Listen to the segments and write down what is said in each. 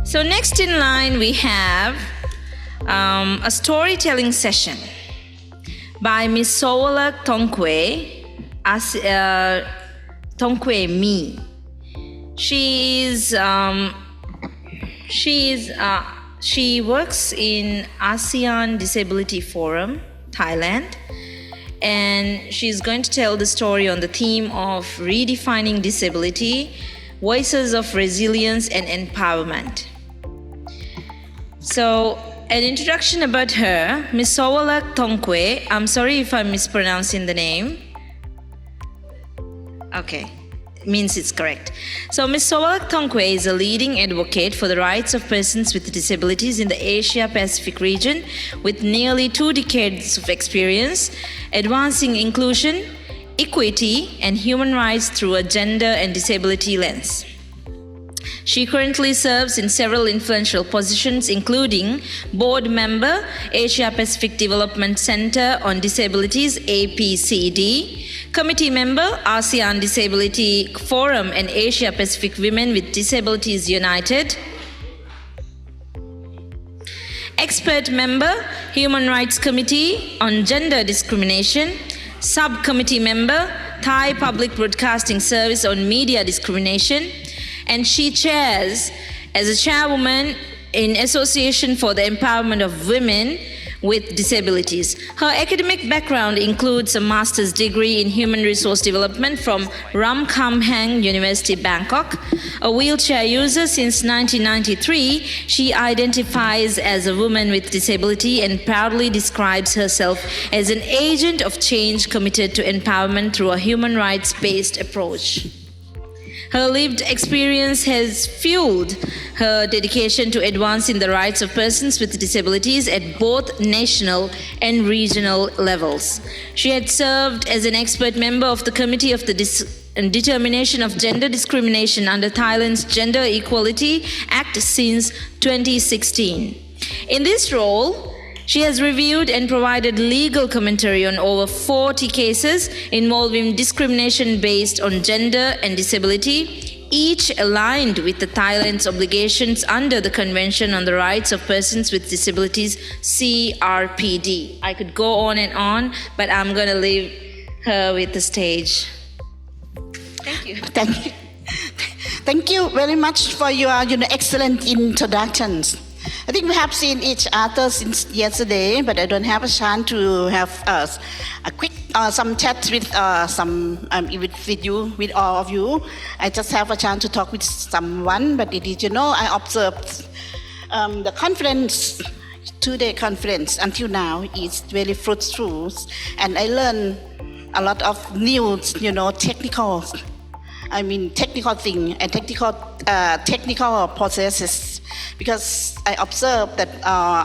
So next in line we have a storytelling session by Miss Saowalak Thongkuay, Thongkuay Me. She works in ASEAN Disability Forum, Thailand, and she's going to tell the story on the theme of redefining disability, voices of resilience and empowerment. So, an introduction about her, Miss Saowalak Thongkuay. I'm sorry if I'm mispronouncing the name. Okay, means it's correct. So, Miss Saowalak Thongkuay is a leading advocate for the rights of persons with disabilities in the Asia-Pacific region with nearly 2 decades of experience advancing inclusion, equity, and human rights through a gender and disability lens. She currently serves in several influential positions, including board member, Asia Pacific Development Center on Disabilities, APCD, committee member, ASEAN Disability Forum and Asia Pacific Women with Disabilities United, expert member, Human Rights Committee on Gender Discrimination, subcommittee member, Thai Public Broadcasting Service on Media Discrimination, and she chairs as a chairwoman in Association for the Empowerment of Women with Disabilities. Her academic background includes a master's degree in human resource development from Ramkhamhaeng University, Bangkok. A wheelchair user since 1993, she identifies as a woman with disability and proudly describes herself as an agent of change committed to empowerment through a human rights-based approach. Her lived experience has fueled her dedication to advancing the rights of persons with disabilities at both national and regional levels. She had served as an expert member of the Committee of the Determination of Gender Discrimination under Thailand's Gender Equality Act since 2016. In this role, she has reviewed and provided legal commentary on over 40 cases involving discrimination based on gender and disability, each aligned with the Thailand's obligations under the Convention on the Rights of Persons with Disabilities, CRPD. I could go on and on, but I'm going to leave her with the stage. Thank you. Thank you very much for your excellent introductions. I think we have seen each other since yesterday, but I don't have a chance to have a quick some chat with with all of you. I just have a chance to talk with someone, but it is, I observed the conference, 2-day conference until now is very fruitful, and I learned a lot of new, technical thing and technical processes, because I observed that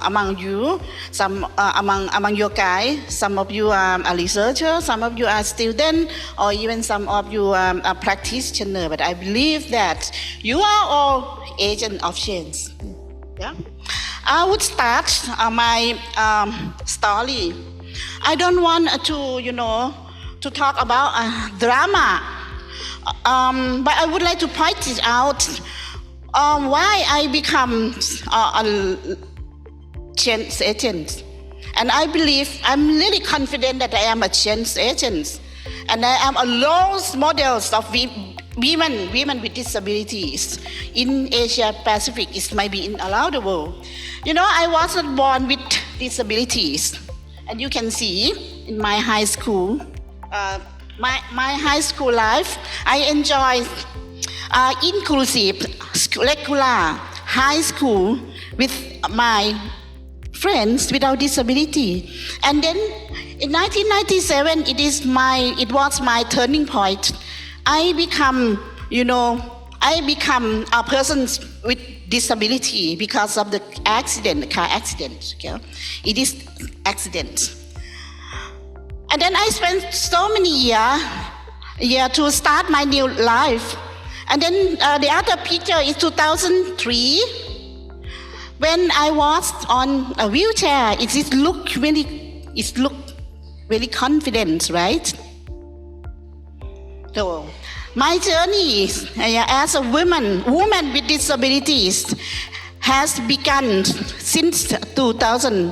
among you, among your guys, some of you are a researcher, some of you are student, or even some of you are a practitioner. But I believe that you are all agents of change. Yeah, I would start my story. I don't want to talk about drama. But I would like to point it out why I become a change agent. And I believe, I'm really confident that I am a change agent. And I am a role model of women with disabilities in Asia Pacific, it might be in around the world. I wasn't born with disabilities. And you can see in my high school, my high school life, I enjoyed inclusive regular high school with my friends without disability. And then in 1997, it was my turning point. I become a person with disability because of the car accident. Okay? It is accident. And then I spent so many years to start my new life. And then the other picture is 2003, when I was on a wheelchair. It looked very confident, right? So my journey as a woman with disabilities has begun since 2000.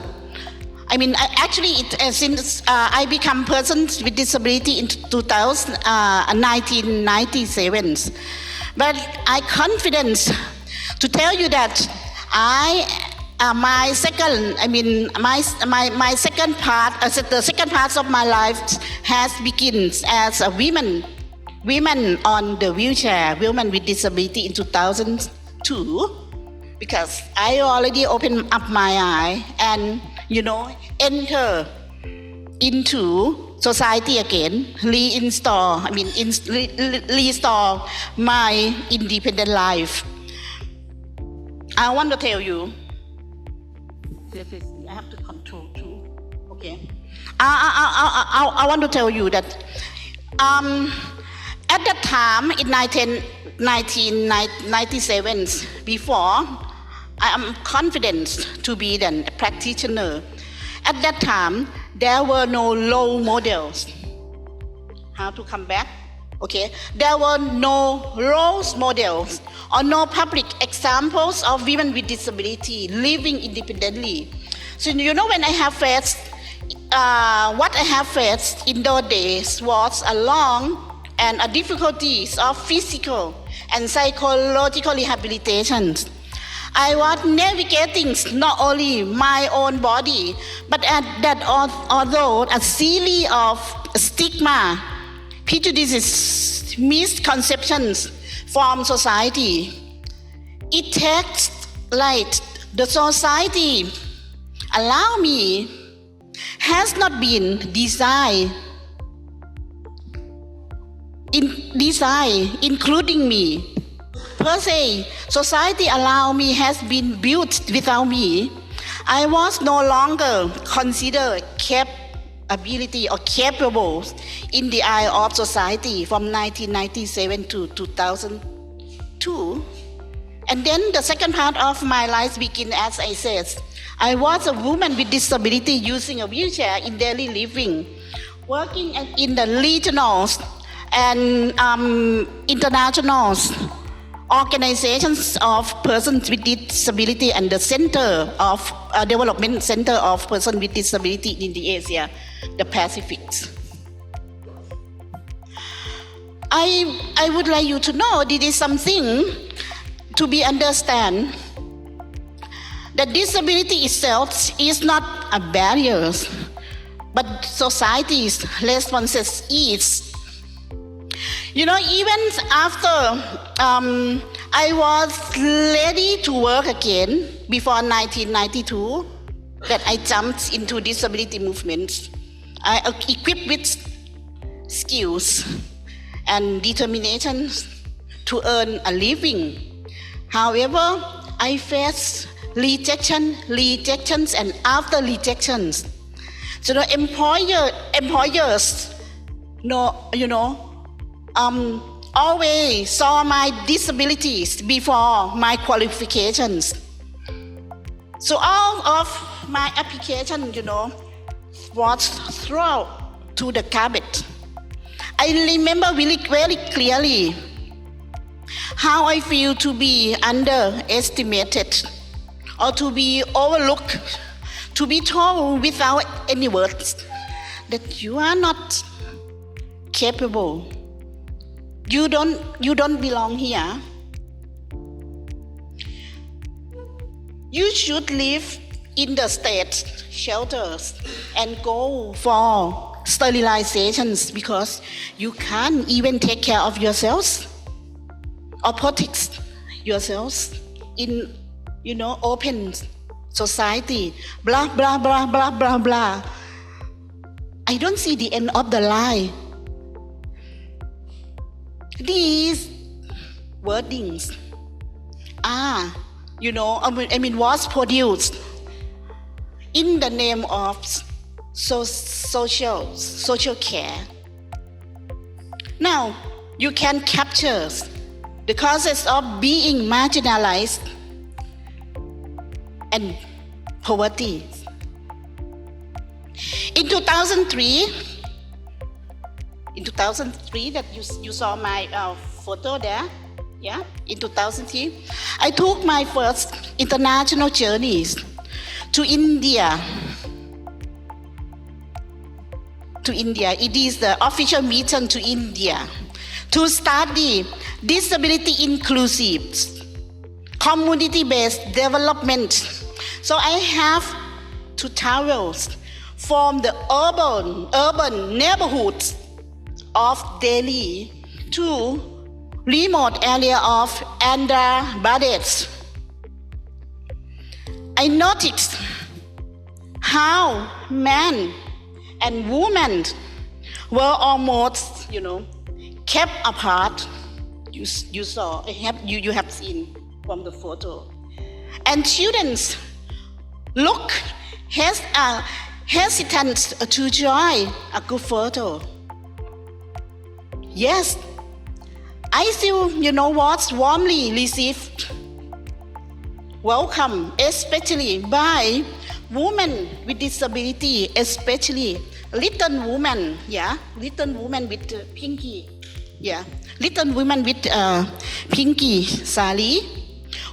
Since I become person with disability in 1997. But I confident to tell you that my second part, the second part of my life has begun as a woman on the wheelchair, woman with disability in 2002, because I already opened up my eye and enter into society again, restore my independent life. I want to tell you, I have to control too. Okay. I want to tell you that at that time in 1997, before I am confident to be then a practitioner. At that time, there were no role models. How to come back? Okay. There were no role models or no public examples of women with disability living independently. So when I have faced, what I have faced in those days was a long and a difficulties of physical and psychological rehabilitation. I was navigating not only my own body, but although a series of stigma, prejudices, misconceptions from society. It takes like the society allow me has not been designed including me. Per se, society allow me has been built without me. I was no longer considered capability or capable in the eye of society from 1997 to 2002. And then the second part of my life began, as I said. I was a woman with disability using a wheelchair in daily living, working in the regionals and international organizations of persons with disability and the Center of Development Center of Persons with Disability in the Asia, the Pacific. I would like you to know this is something to be understand. That disability itself is not a barrier, but society's responses is. Even after I was ready to work again before 1992, that I jumped into disability movements. I equipped with skills and determination to earn a living. However, I faced rejections, and after rejections, so the employers, always saw my disabilities before my qualifications. So all of my application, was thrown to the garbage. I remember very clearly how I feel to be underestimated or to be overlooked, to be told without any words that you are not capable. You don't belong here. You should live in the state shelters and go for sterilizations because you can't even take care of yourselves or protect yourselves in open society. Blah blah blah blah blah blah. I don't see the end of the line. These wordings are, was produced in the name of social care. Now, you can capture the causes of being marginalized and poverty. In 2003, that you saw my photo there, yeah, in 2003, I took my first international journeys to India. It is the official mission to India to study disability inclusive, community-based development. So I have to travel from the urban neighborhoods of Delhi to remote area of Andhra Pradesh. I noticed how men and women were almost, kept apart. You saw, you have seen from the photo. And students look hesitant to join a group photo. Yes, I still, warmly received welcome, especially by women with disability, especially little women with pinky, little women with pinky sari,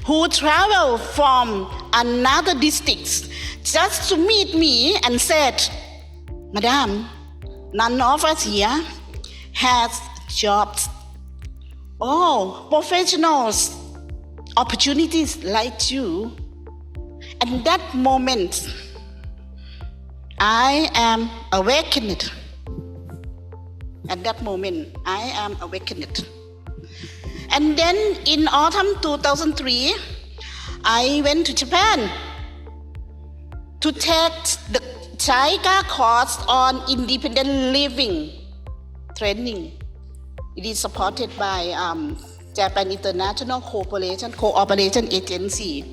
who travel from another district just to meet me and said, Madam, none of us here has jobs. Oh, professionals, opportunities like you. And that moment, I am awakened. At that moment, I am awakened. And then in autumn 2003, I went to Japan to take the JICA course on independent living training. It is supported by Japan International Cooperation Agency.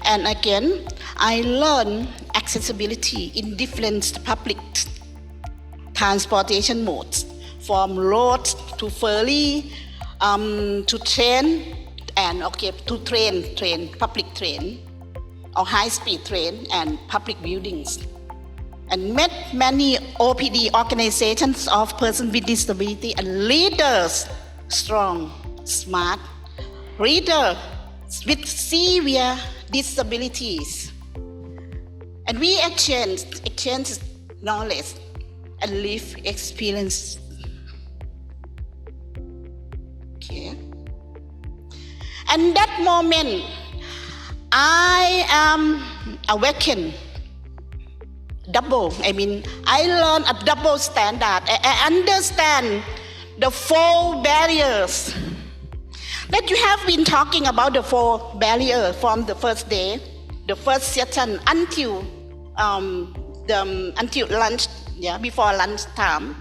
And again, I learned accessibility in different public transportation modes, from road to ferry, to train, and to train, public train, or high-speed train, and public buildings. And met many OPD organizations of persons with disability and leaders, strong, smart, readers with severe disabilities. And we exchange knowledge and live experience. Okay. And that moment, I am awakened. I learned a double standard. I understand the 4 barriers that you have been talking about, the 4 barriers from the first day, the first session until lunch, before lunch time.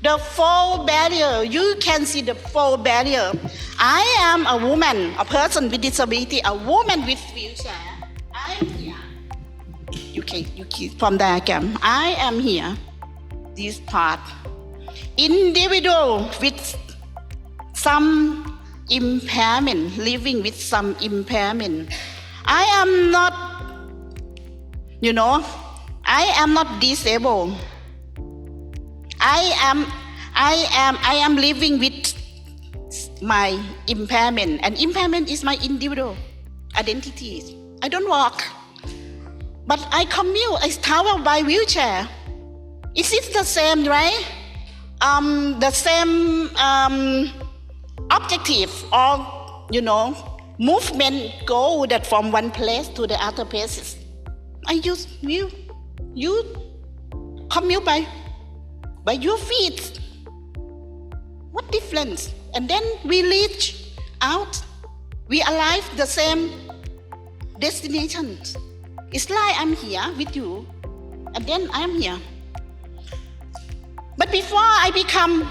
The 4 barriers, you can see the 4 barriers. I am a woman, a person with disability, a woman with wheelchair. I'm here. You keep from diagram. I am here. This part. Individual with some impairment, living with some impairment. I am not disabled. I am living with my impairment, and impairment is my individual identity. I don't walk, but I commute. I travel by wheelchair. Is it the same, right? The same objective or movement goal that from one place to the other places. I use you commute by your feet. What difference? And then we reach out. We arrive the same destination. It's like I'm here with you, and then I'm here. But before I become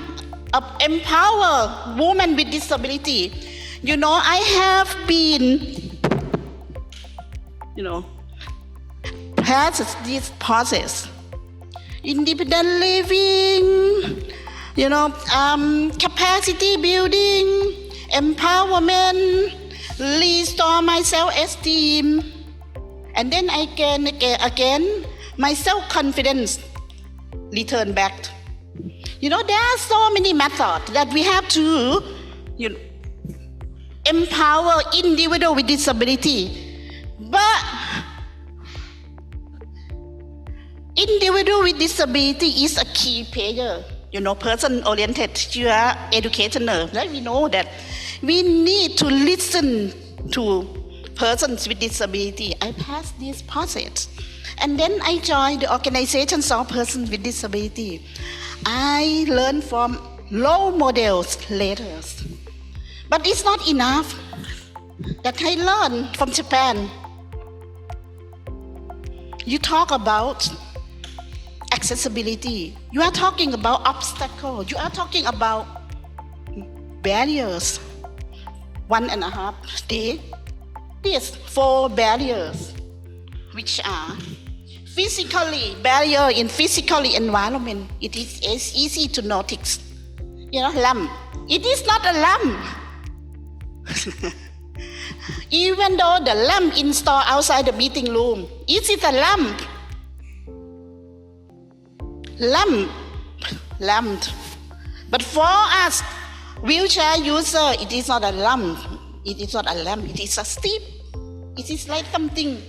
an empowered woman with disability, I have been, past this process. Independent living, capacity building, empowerment, restore my self-esteem, and then again, my self-confidence return back. There are so many methods that we have to empower individual with disability. But individual with disability is a key player. Person-oriented, you are educator. We know that we need to listen to persons with disability. I passed this process. And then I joined the organizations of persons with disability. I learned from role models later. But it's not enough that I learned from Japan. You talk about accessibility. You are talking about obstacles. You are talking about barriers. 1.5 days. These 4 barriers, which are physically barrier in physical environment. It is easy to notice. Lump. It is not a lump. Even though the lamp installed outside the meeting room, it is a lamp. Lamp. But for us, wheelchair user, it is not a lamp. It is not a lamp. It is a step. It is like something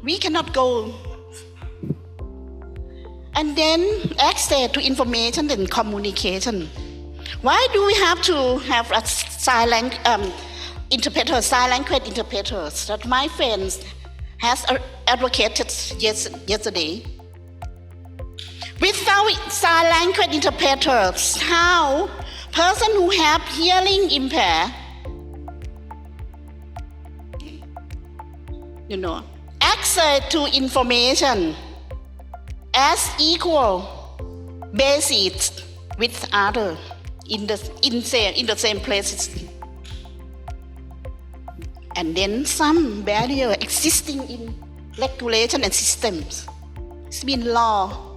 we cannot go. And then access to information and communication. Why do we have to have a silent interpreter, sign language interpreters that my friends has advocated yesterday? Without sign language interpreters, how person who have hearing impair, access to information as equal basis with other in the same places. And then some barrier existing in regulation and systems. It's been law.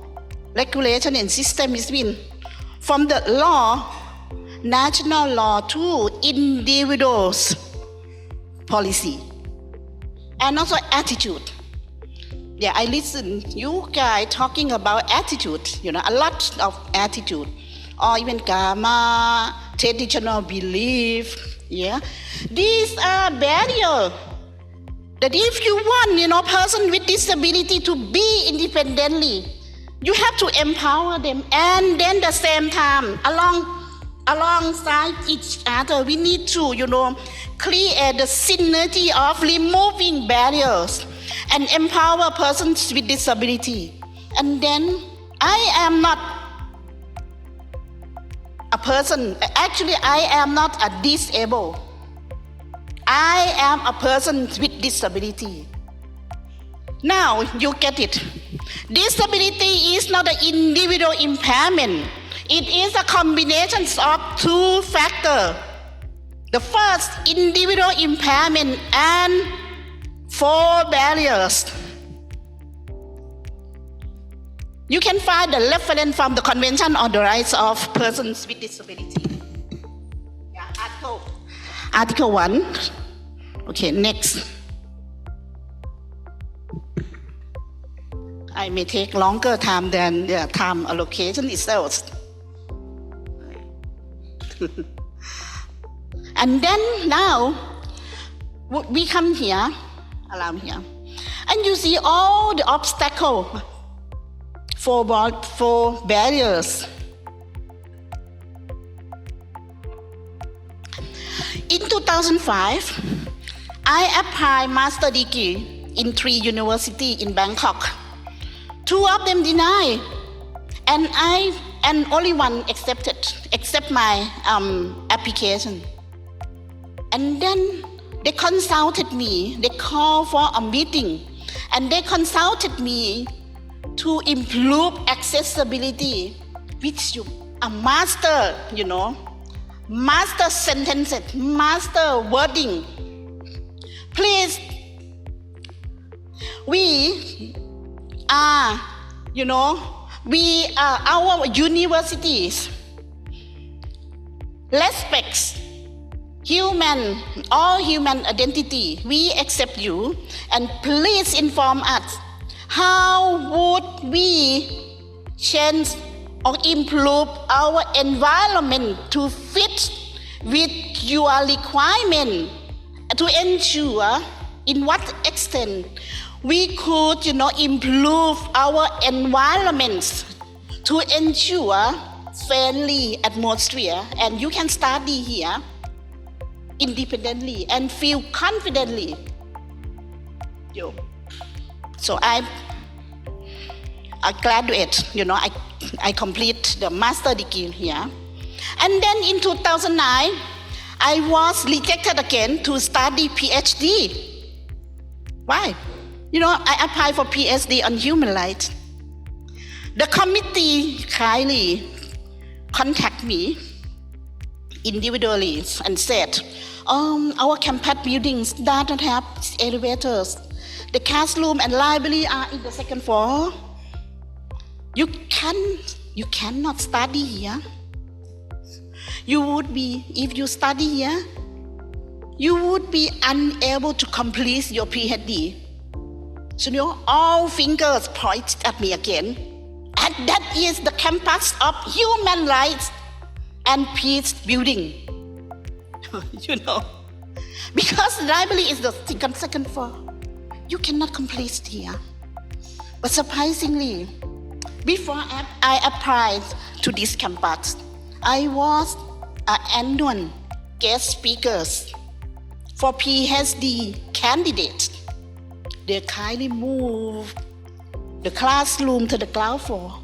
Regulation and system has been from the law, national law to individuals policy. And also attitude. Yeah, I listen you guys talking about attitude, a lot of attitude. Or even karma, traditional belief. Yeah, these are barriers that if you want, person with disability to be independently, you have to empower them, and then the same time, alongside each other, we need to, create the synergy of removing barriers and empower persons with disability. And then I am not a person, actually I am not a disabled. I am a person with disability. Now you get it. Disability is not an individual impairment. It is a combination of 2 factors. The first, individual impairment, and 4 barriers. You can find the reference from the Convention on the Rights of Persons with Disability. Yeah, Article 1. Okay, next. I may take longer time than the time allocation itself. And then now, we come here, around here, and you see all the obstacles for barriers. In 2005, I applied master degree in 3 universities in Bangkok. 2 of them denied, and only one accept my application. And then they consulted me. They called for a meeting, and they consulted me to improve accessibility, which a master, master sentences, master wording. Please, our universities respects all human identity. We accept you, and please inform us how would we change or improve our environment to fit with your requirement to ensure in what extent we could, improve our environments to ensure friendly atmosphere, and you can study here independently and feel confidently. So I graduate, I complete the master degree here. And then in 2009, I was rejected again to study PhD. Why? I applied for PhD on human rights. The committee kindly contacted me individually and said, our campus buildings do not have elevators. The classroom and library are in the second floor. You cannot study here. If you study here, you would be unable to complete your PhD. So all fingers point at me again. And that is the campus of human rights and peace building. Because the library is the second floor. You cannot complete here. But surprisingly, before I applied to this campus, I was an annual guest speaker for PhD candidates. They kindly moved the classroom to the ground floor.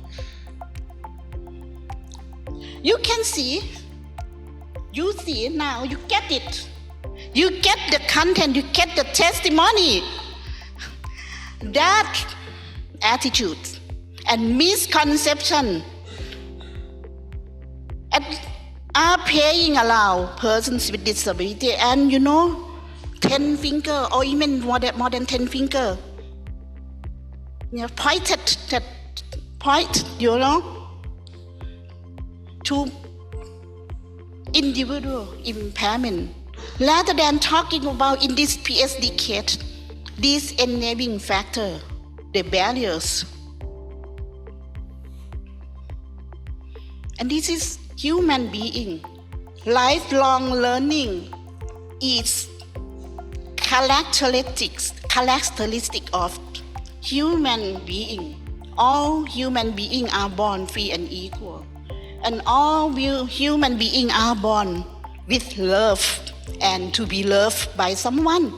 You see now, you get it. You get the content, you get the testimony. That attitude and misconception are playing around persons with disability, and 10 finger or even more than 10 finger point to individual impairment, rather than talking about in this PhD case these enabling factor, the barriers. And this is human being. Lifelong learning is characteristic of human being. All human beings are born free and equal. And all human beings are born with love and to be loved by someone.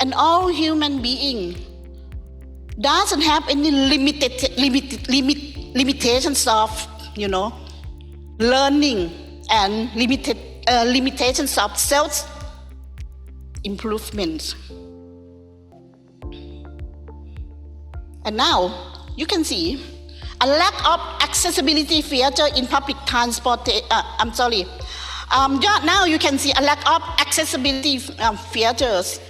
And all human beings doesn't have any limitations of, learning and limitations of self-improvement. And now you can see a lack of accessibility feature in public transport. Now you can see a lack of accessibility features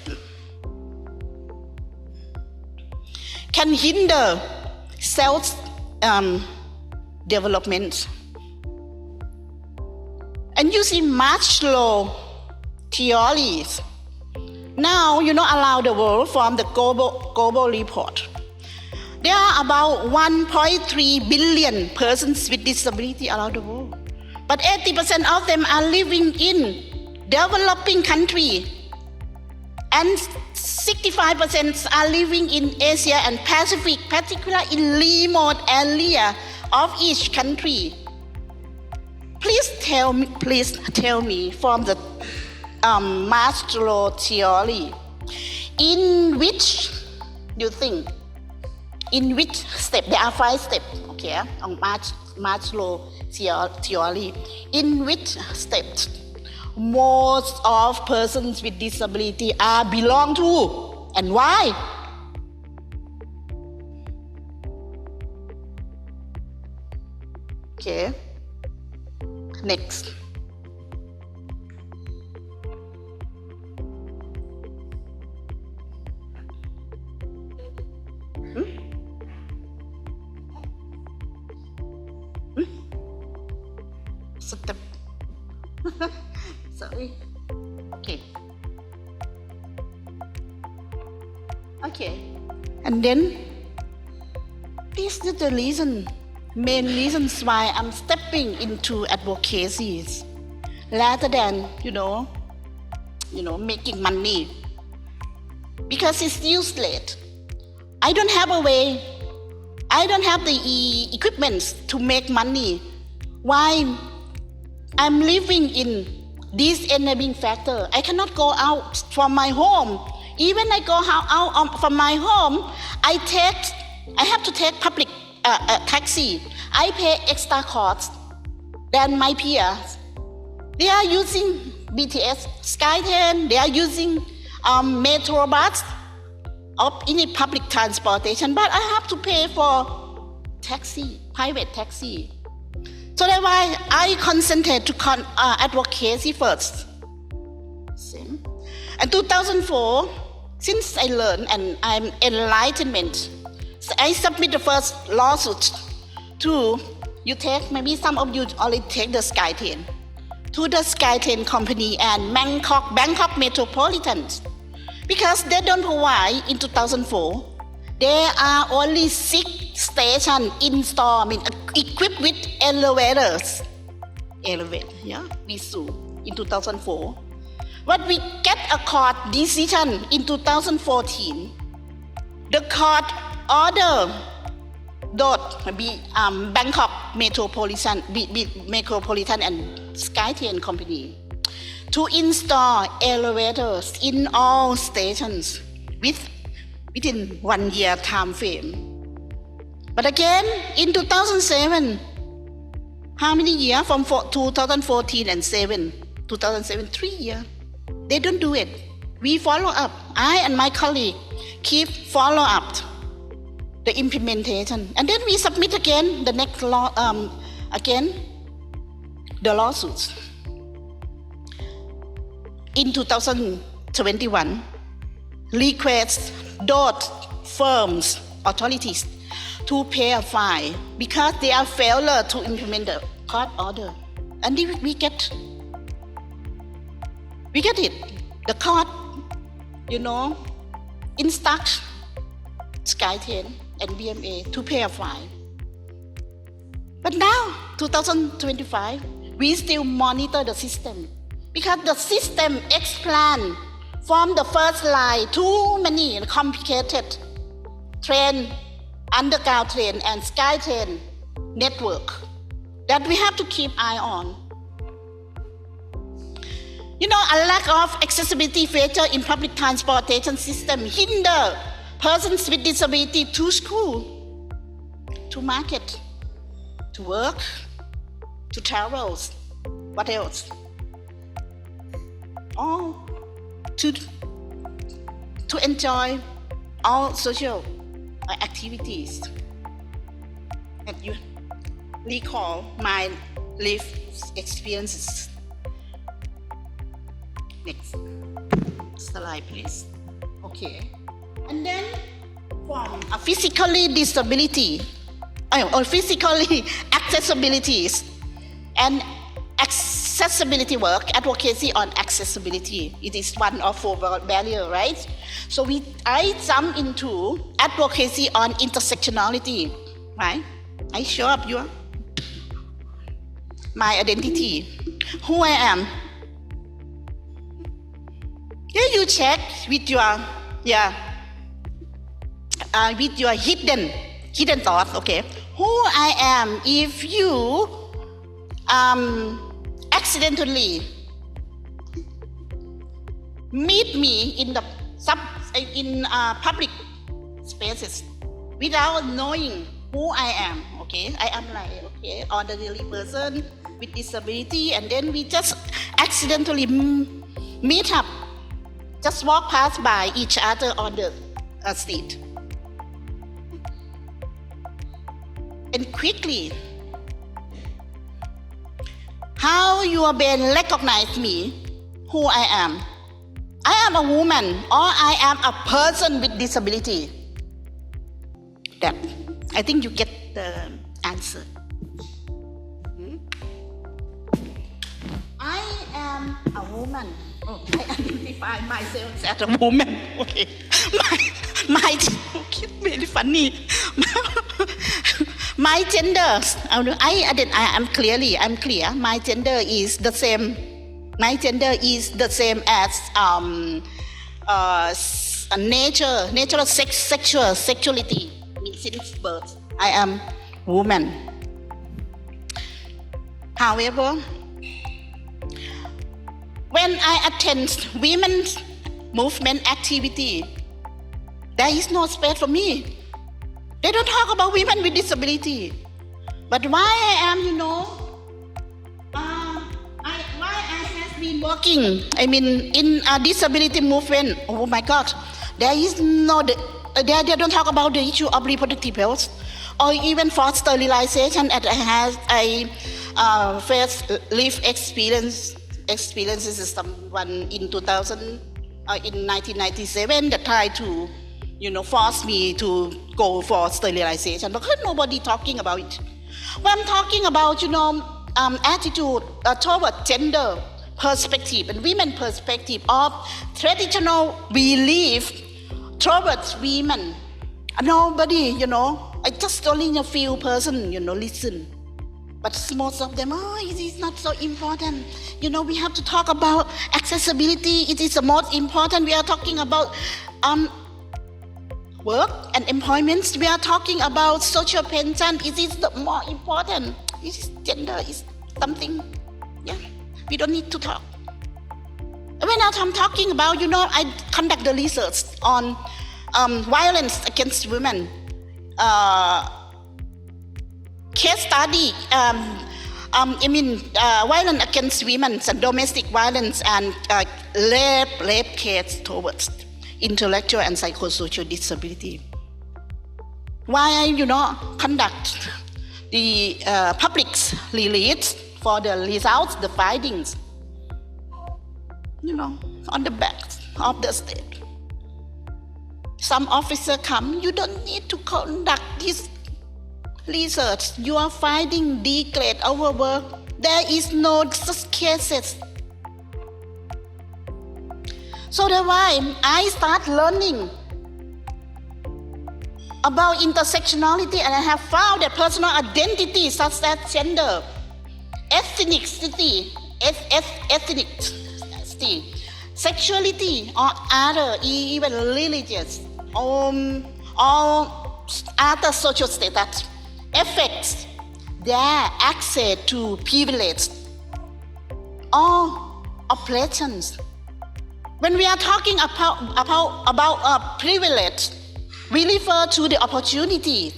can hinder self-development. And you see Maslow theories. Now, around the world from the global report, there are about 1.3 billion persons with disability around the world. But 80% of them are living in developing countries. And 65% are living in Asia and Pacific, particularly in remote area of each country. Please tell me from the Maslow theory, in which step, there are 5 steps, okay, on Maslow theory, in which steps most of persons with disability are belong to, and why? Okay, next. Step. Sorry. Okay. And then this is the main reasons why I'm stepping into advocacy. rather than, making money. Because it's useless. I don't have a way. I don't have the equipment to make money. Why? I'm living in this enabling factor. I cannot go out from my home. Even I go out from my home, I have to take public taxi. I pay extra cost than my peers. They are using BTS, SkyTrain. They are using metro bus or any public transportation. But I have to pay for taxi, private taxi. So that's why I concentrate to advocacy first. Same. And 2004, since I learned and I'm enlightenment, so I submit the first lawsuit to, maybe some of you already take the SkyTrain, to the SkyTrain company and Bangkok Metropolitan. Because they don't provide in 2004, there are only 6 stations installed, equipped with elevators. We sue in 2004. But we get a court decision in 2014. The court ordered Bangkok Metropolitan and SkyTrain company to install elevators in all stations within 1 year time frame. But again, in 2007, how many years from 2014 and 2007, 3 years, they don't do it. We follow up. I and my colleague keep follow up the implementation. And then we submit again the next law, the lawsuits. In 2021, request those firms, authorities, to pay a fine because they are failure to implement the court order. And we get it. The court, instruct SkyTrain and BMA to pay a fine. But now, 2025, we still monitor the system because the system expand from the first line too many complicated train, underground train and SkyTrain network that we have to keep eye on. A lack of accessibility feature in public transportation system hinder persons with disability to school, to market, to work, to travel. What else? All to enjoy all social activities. And you recall my life experiences. Next slide, please. Okay. And then from a physically disability, or physically accessibilities and accessibility work, advocacy on accessibility. It is one of 4 barriers, right? So I jump into advocacy on intersectionality, right? I show up my identity, who I am. Here you check with your hidden thoughts, okay? Who I am if you accidentally meet me in the public spaces without knowing who I am, okay? I am ordinary person with disability, and then we just accidentally meet up, just walk past by each other on the street. And quickly, how your brain recognize me, who I am. I am a woman, or I am a person with disability. That, I think you get the answer. I am a woman. I identify myself as a woman. Okay. Okay, very funny. My gender, I'm clear. My gender is the same my gender is the same as natural sexuality. Since birth, I am woman. However, when I attend women's movement activity, there is no space for me. They don't talk about women with disability. But why I am, why I have been working, in a disability movement, oh my God, there is no, they don't talk about the issue of reproductive health or even forced sterilization. And I first live experiences with someone in 1997 that tried to, force me to go for sterilization, but nobody talking about it. When I'm talking about, attitude toward gender perspective and women perspective of traditional belief towards women, nobody, I just only a few person, listen. But most of them, it is not so important. We have to talk about accessibility. It is the most important. We are talking about work and employment. We are talking about social pension. It is the more important. Gender is something, we don't need to talk. When I'm talking about, I conduct the research on violence against women. Case study, violence against women and domestic violence and rape case towards intellectual and psychosocial disability. Why I, conduct the public release for the results, the findings, on the back of the state. Some officer come, you don't need to conduct this research. You are finding declared overwork. There is no such cases. So that's why I start learning about intersectionality, and I have found that personal identity such as gender, ethnicity, sexuality, or other, even religious, or other social status affects their access to privilege or oppressions. When we are talking about privilege, we refer to the opportunity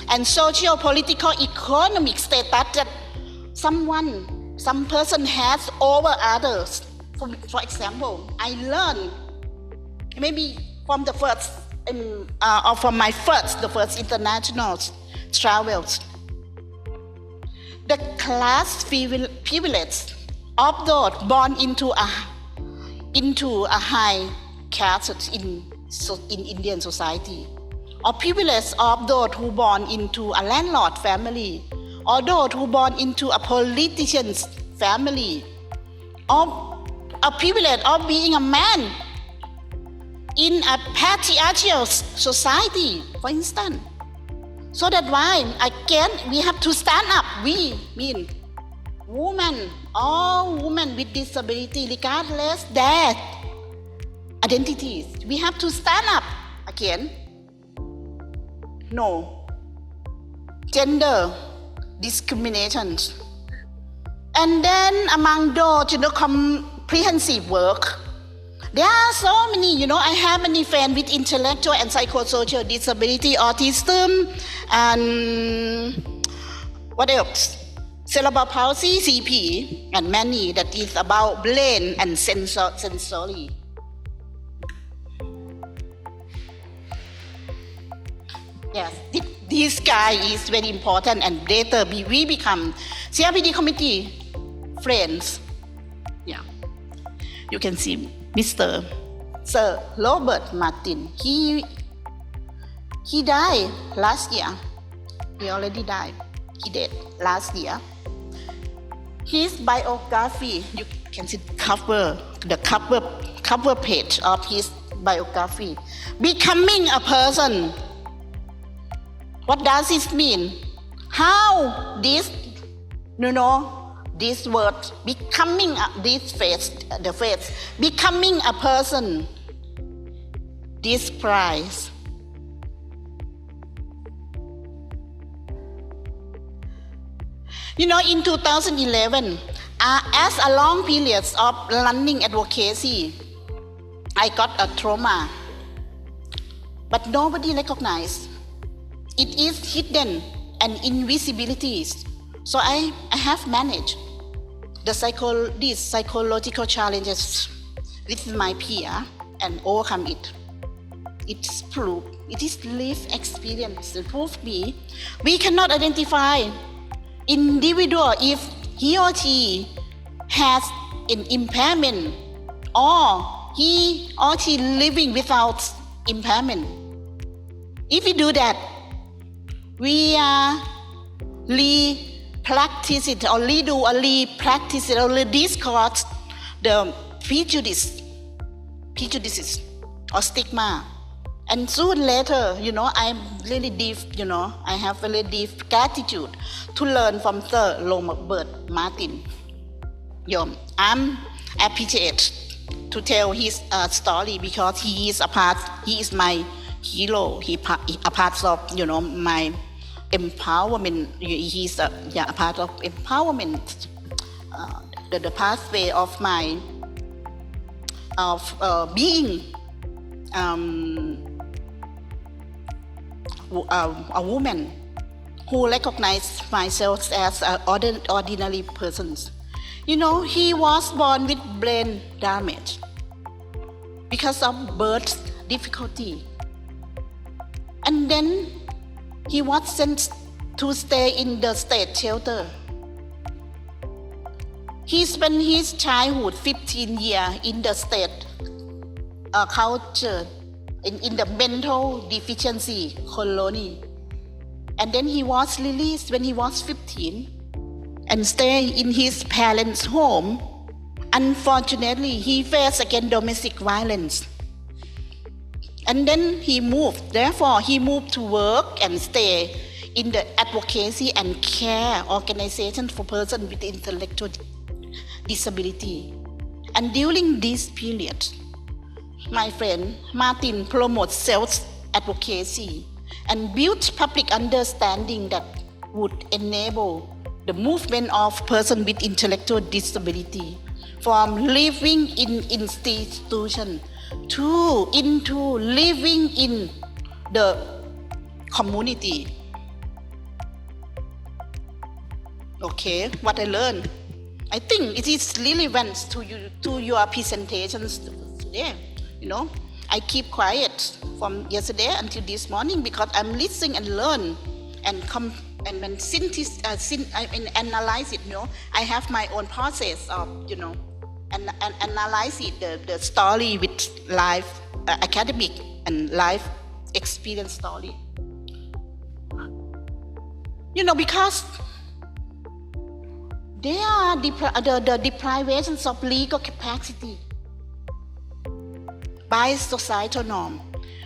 and social, political, economic status that some person has over others. For example, I learned maybe from the first, or from my the first international travels, the class privilege of those born into a high caste in Indian society, or privilege of those who born into a landlord family, or those who born into a politician's family, or a privilege of being a man in a patriarchal society, for instance. So that's why, again, we have to stand up. We mean women, all women with disability, regardless their identities. We have to stand up again. No gender discriminations. And then among those, comprehensive work, there are so many, I have many friends with intellectual and psychosocial disability, autism, and what else? Cerebral palsy, CP, and many that is about brain and sensory. Yes, this guy is very important, and later we become CRPD committee friends. Yeah, you can see Mr. Sir Robert Martin. He died last year. He already died. He died last year. His biography, you can see the cover page of his biography. Becoming a person. What does this mean? How this, this word, becoming this phase, the phase, becoming a person, this prize. You know, in 2011, as a long period of running advocacy, I got a trauma, but nobody recognized. It is hidden and invisibilities. So I have managed these psychological challenges with my peer and overcome it. It's proof. It is lived experience. It proved me we cannot identify individual if he or she has an impairment or he or she living without impairment. If we do that, we are practice it or redo or practice it or discard the prejudices or stigma. And soon later, you know, I'm really deep, you know, I have really deep gratitude to learn from Sir Robert Martin. I'm appreciated to tell his story because he is my hero. He a part of, you know, my empowerment. He's a part of empowerment, the pathway of my being a woman who recognized myself as an ordinary person. You know, he was born with brain damage because of birth difficulty. And then he was sent to stay in the state shelter. He spent his childhood 15 years in the state culture, in the mental deficiency colony. And then he was released when he was 15 and stayed in his parents' home. Unfortunately, he faced again domestic violence. And then he moved to work and stay in the advocacy and care organization for persons with intellectual disability. And during this period, my friend Martin promotes self-advocacy and built public understanding that would enable the movement of persons with intellectual disability from living in institution into living in the community. Okay, what I learned, I think it is relevant to your presentations today. You know, I keep quiet from yesterday until this morning because I'm listening and learn and analyze it. You know, I have my own process of, you know, and analyze it, the story with life academic and life experience story. You know, because there are the deprivations of legal capacity by societal norm.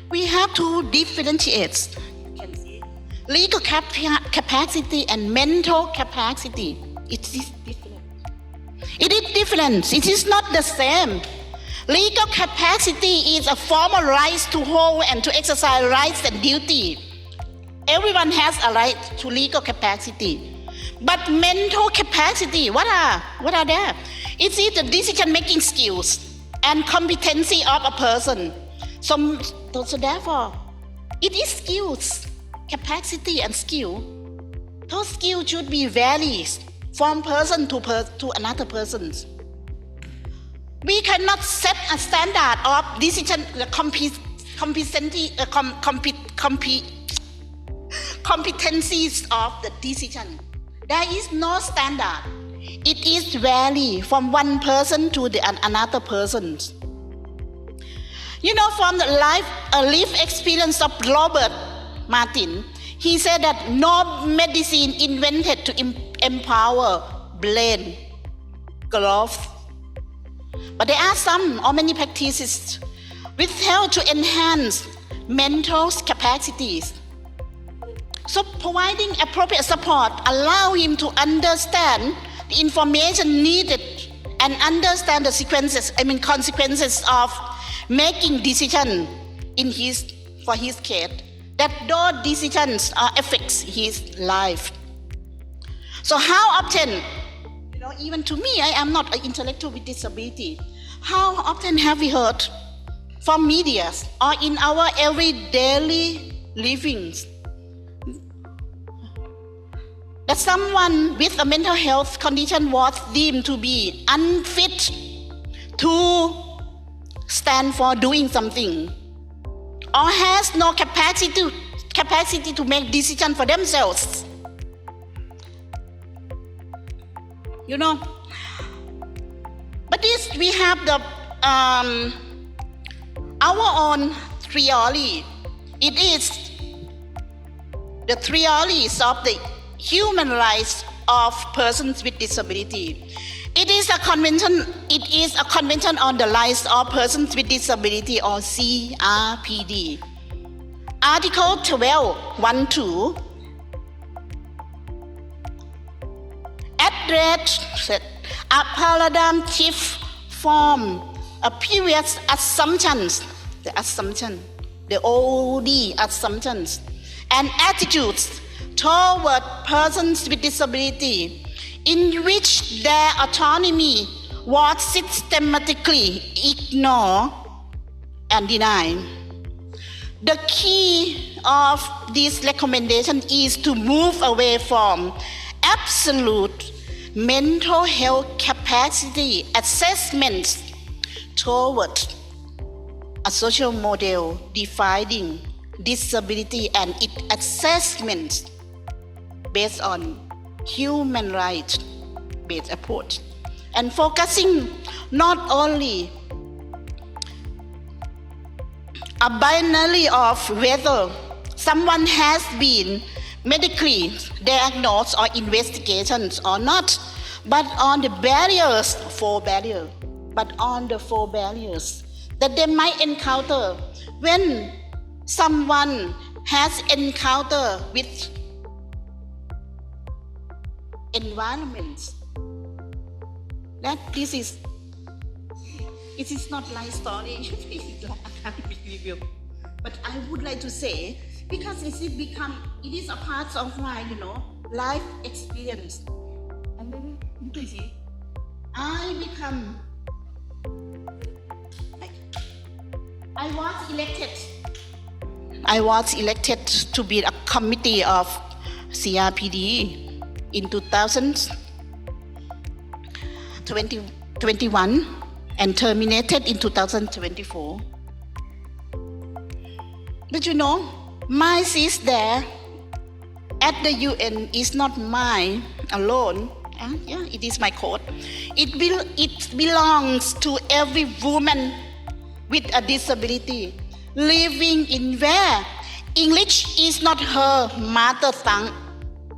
We have to differentiate legal capacity and mental capacity. It is different. It is different. It is not the same. Legal capacity is a formal right to hold and to exercise rights and duty. Everyone has a right to legal capacity. But mental capacity, what are there? It is the decision-making skills and competency of a person. So therefore, it is skills, capacity and skill. Those skills should be varied from person to another person. We cannot set a standard of decision competencies of the decision. There is no standard. It is vary from one person to another person. You know, from the life experience of Robert Martin, he said that no medicine invented to empower brain growth. But there are some or many practices withheld to enhance mental capacities. So providing appropriate support allow him to understand information needed and understand the consequences of making decision for his case, that those decisions affects his life. So how often, even to me, I am not an intellectual with disability. How often have we heard from media or in our everyday livings that someone with a mental health condition was deemed to be unfit to stand for doing something, or has no capacity to make decisions for themselves? But this, we have the our own theory. It is the theories of the human rights of persons with disability. It is a convention on the rights of persons with disability, or CRPD. Article 12.1.2 address a paradigm shift from a previous the old assumptions and attitudes toward persons with disability, in which their autonomy was systematically ignored and denied. The key of this recommendation is to move away from absolute mental health capacity assessments toward a social model defining disability and its assessments based on human rights based approach, and focusing not only a binary of whether someone has been medically diagnosed or investigations or not, but on the four barriers that they might encounter when someone has encounter with environments. That it is not life story, it is like academic review. But I would like to say, because it is a part of my, life experience. And then, you see, I was elected to be a committee of CRPD in 2021 and terminated in 2024. But my seat there at the UN is not mine alone. It is my code. It belongs to every woman with a disability living in where English is not her mother tongue.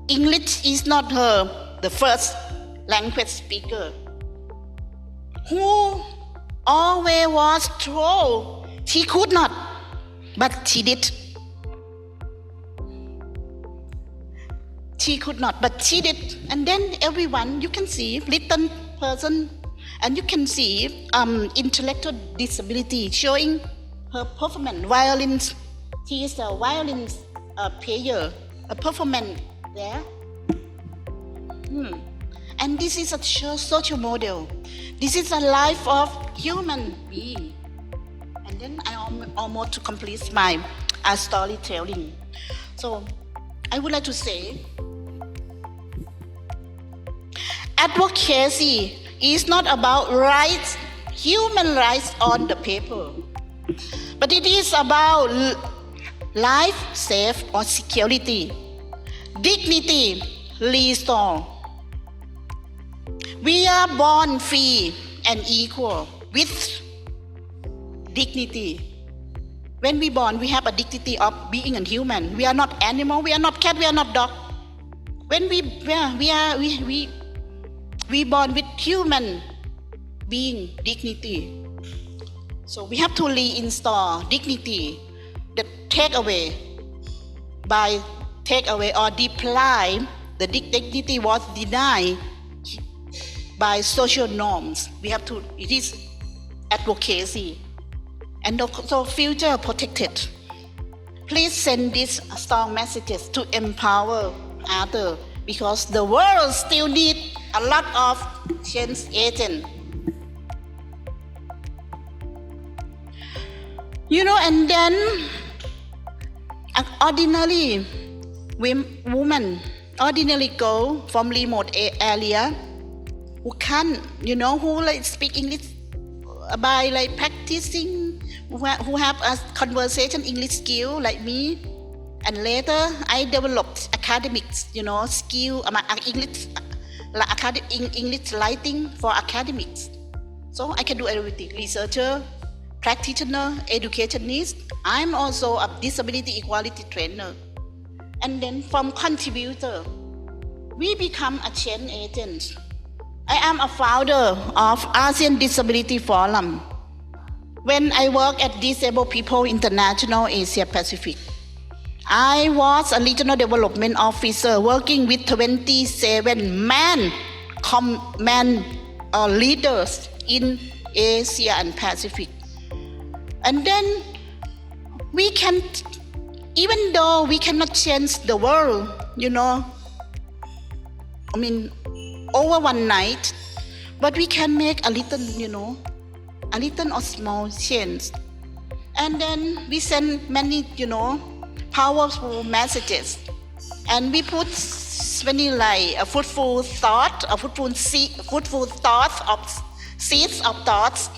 English is not the first language speaker. Who always was told she could not, but she did. She could not, but she did. And then everyone, you can see little person, and you can see intellectual disability showing her performance. Violins, she is a violin player, a performance there. And this is a social model. This is a life of human being. And then I almost to complete my storytelling. So I would like to say, advocacy is not about rights, human rights on the paper, but it is about life, safe or security, dignity, restore. We are born free and equal with dignity. When we born, we have a dignity of being a human. We are not animal, we are not cat, we are not dog. When we born with human being dignity. So we have to reinstall dignity that take away or deprive the dignity was denied by social norms. We have to, it is advocacy and also future protected. Please send these strong messages to empower others because the world still needs a lot of change agents. And then ordinary women, ordinary girl from remote area who can, who speak English by practicing, who have a conversation English skill like me. And later I developed academics, skill English, English writing for academics. So I can do everything, researcher, practitioner, educationist. I'm also a disability equality trainer. And then from contributor, we become a change agent. I am a founder of ASEAN Disability Forum. When I work at Disabled People International Asia Pacific, I was a regional development officer working with 27 man leaders in Asia and Pacific. And then we can, even though we cannot change the world, over one night, but we can make a little, a little or small change. And then we send many, powerful messages. And we put many a fruitful thought, seeds of thoughts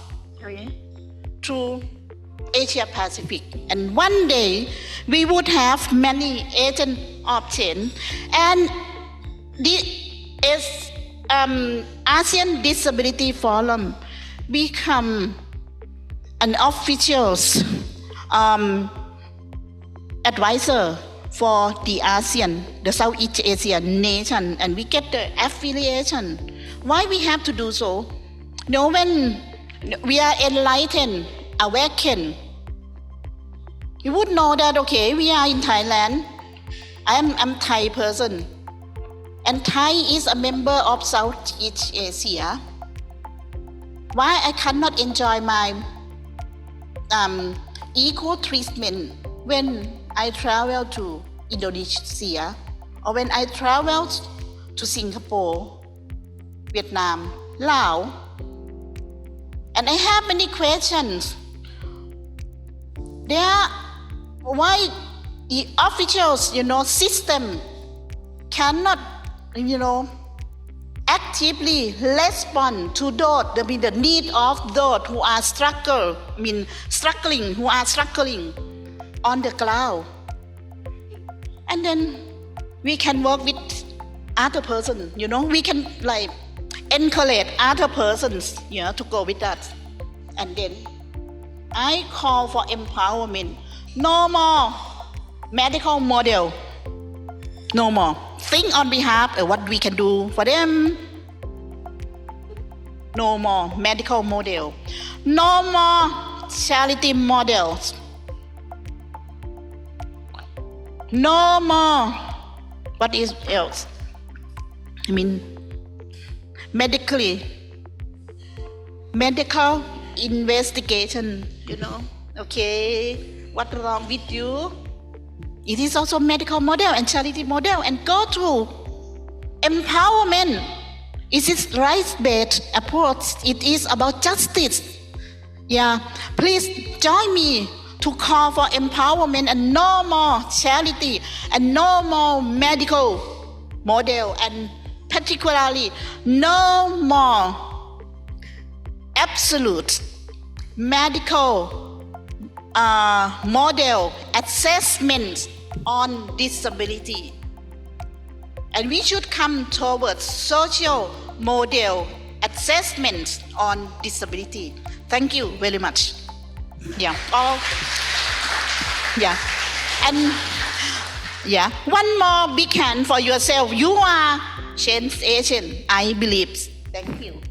through Asia Pacific. And one day we would have many agents of change. And this ASEAN Disability Forum become an official advisor for the ASEAN, the Southeast Asian nation, and we get the affiliation. Why we have to do so? When we are enlightened, awakened, you would know that, okay, we are in Thailand. I'm Thai person. And Thai is a member of Southeast Asia. Why I cannot enjoy my equal treatment when I travel to Indonesia or when I travel to Singapore, Vietnam, Laos? And I have many questions. Why the officials, system cannot, actively respond to those, the need of those who are struggling on the ground. And then we can work with other persons, we can encourage other persons, to go with us. And then I call for empowerment. No more medical model. No more. Think on behalf of what we can do for them. No more medical model. No more charity models. No more. What is else? Medical investigation, okay, what's wrong with you? It is also medical model and charity model, and go to empowerment. It is rights-based approach. It is about justice. Please join me to call for empowerment and no more charity and no more medical model, and particularly no more absolute medical model assessment on disability. And we should come towards social model assessment on disability. Thank you very much. One more big hand for yourself. You are change agent, I believe. Thank you.